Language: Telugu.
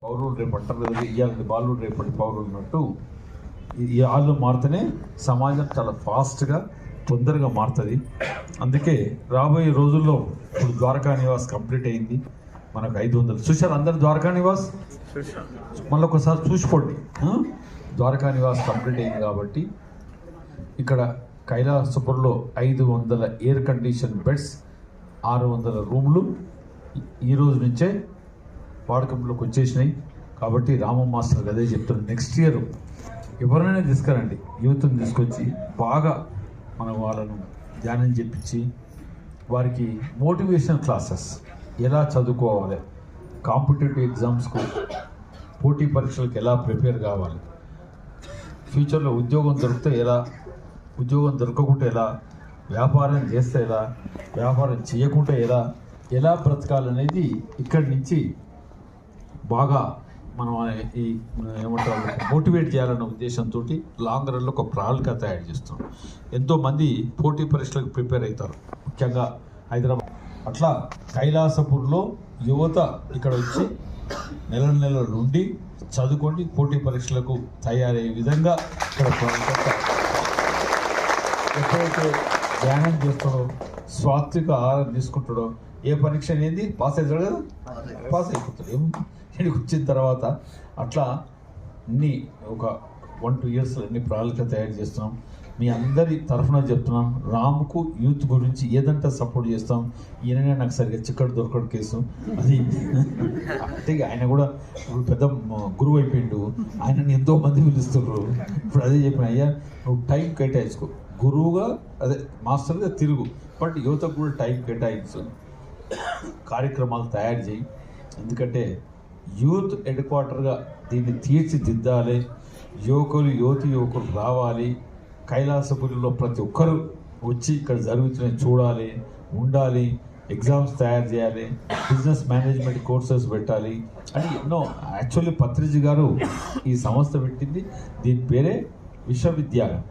పౌరులు రేపు అంటారు కదా, ఇవాళ బాలు రేపటి పౌరులు ఉన్నట్టు ఈ వాళ్ళు మారితేనే సమాజం చాలా ఫాస్ట్గా తొందరగా మారుతుంది. అందుకే రాబోయే రోజుల్లో ఇప్పుడు ద్వారకా నివాస్ కంప్లీట్ అయింది. మనకు 500 చూశారు అందరు ద్వారకా నివాస్, మళ్ళీ ఒకసారి చూసుకోండి. ద్వారకా నివాస్ కంప్లీట్ అయింది కాబట్టి ఇక్కడ కైలాసపురంలో 500 ఎయిర్ కండిషన్ బెడ్స్, 600 రూమ్లు ఈ రోజు నుంచే వాడకంలోకి వచ్చేసినాయి. కాబట్టి రామ మాస్టర్ అదే చెప్తున్నాను, నెక్స్ట్ ఇయర్ ఎవరినైనా తీసుకురండి, యూత్ని తీసుకొచ్చి బాగా మనం వాళ్ళను ధ్యానం చెప్పించి వారికి మోటివేషనల్ క్లాసెస్ ఎలా చదువుకోవాలి, కాంపిటేటివ్ ఎగ్జామ్స్కు పోటీ పరీక్షలకు ఎలా ప్రిపేర్ కావాలి, ఫ్యూచర్లో ఉద్యోగం దొరికితే ఎలా, ఉద్యోగం దొరకకుంటే ఎలా, వ్యాపారం చేస్తే ఎలా, వ్యాపారం చేయకుంటే ఎలా బ్రతకాలనేది ఇక్కడి నుంచి బాగా మనం ఈ ఏమంటారు మోటివేట్ చేయాలన్న ఉద్దేశంతో లాంగ్ రన్లో ఒక ప్రణాళిక తయారు చేస్తున్నాం. ఎంతోమంది పోటీ పరీక్షలకు ప్రిపేర్ అవుతారు, ముఖ్యంగా హైదరాబాద్. అట్లా కైలాసపూర్లో యువత ఇక్కడ వచ్చి నెల నుండి చదువుకొని పోటీ పరీక్షలకు తయారయ్యే విధంగా ఇక్కడ ఎప్పుడైతే ధ్యానం చేస్తాడో, సాత్విక ఆహారం తీసుకుంటాడో, ఏ పరీక్ష అనేది పాస్ అవుతాడు కదా, పాస్ అయిపోతాడు. ఇక్కడికి వచ్చిన తర్వాత అట్లా అన్ని ఒక 1-2 ఇయర్స్ అన్ని ప్రణాళిక తయారు చేస్తున్నాం. మీ అందరి తరఫున చెప్తున్నాం, రాముకు యూత్ గురించి ఏదంటే సపోర్ట్ చేస్తాం. ఈయననే నాకు సరిగ్గా చిక్కడు దొరకడు కేసు అది అంటే ఆయన కూడా ఇప్పుడు పెద్ద గురువు అయిపోయిండు, ఆయనని ఎంతో మంది పిలుస్తున్నారు. ఇప్పుడు అదే చెప్పిన, అయ్యా నువ్వు టైం కేటాయించుకో, గురువుగా అదే మాస్టర్గా తిరుగు, బట్ యువతకు కూడా టైం కేటాయించు, కార్యక్రమాలు తయారు చేయి. ఎందుకంటే యూత్ హెడ్ క్వార్టర్గా దీన్ని తీర్చిదిద్దాలి. యువకులు రావాలి. కైలాసపురిలో ప్రతి ఒక్కరు వచ్చి ఇక్కడ జరుగుతున్న చూడాలి, ఉండాలి, ఎగ్జామ్స్ తయారు చేయాలి, బిజినెస్ మేనేజ్మెంట్ కోర్సెస్ పెట్టాలి అని ఎన్నో. యాక్చువల్లీ పత్రిజీ గారు ఈ సంస్థ పెట్టింది, దీని పేరే విశ్వవిద్యాలయం.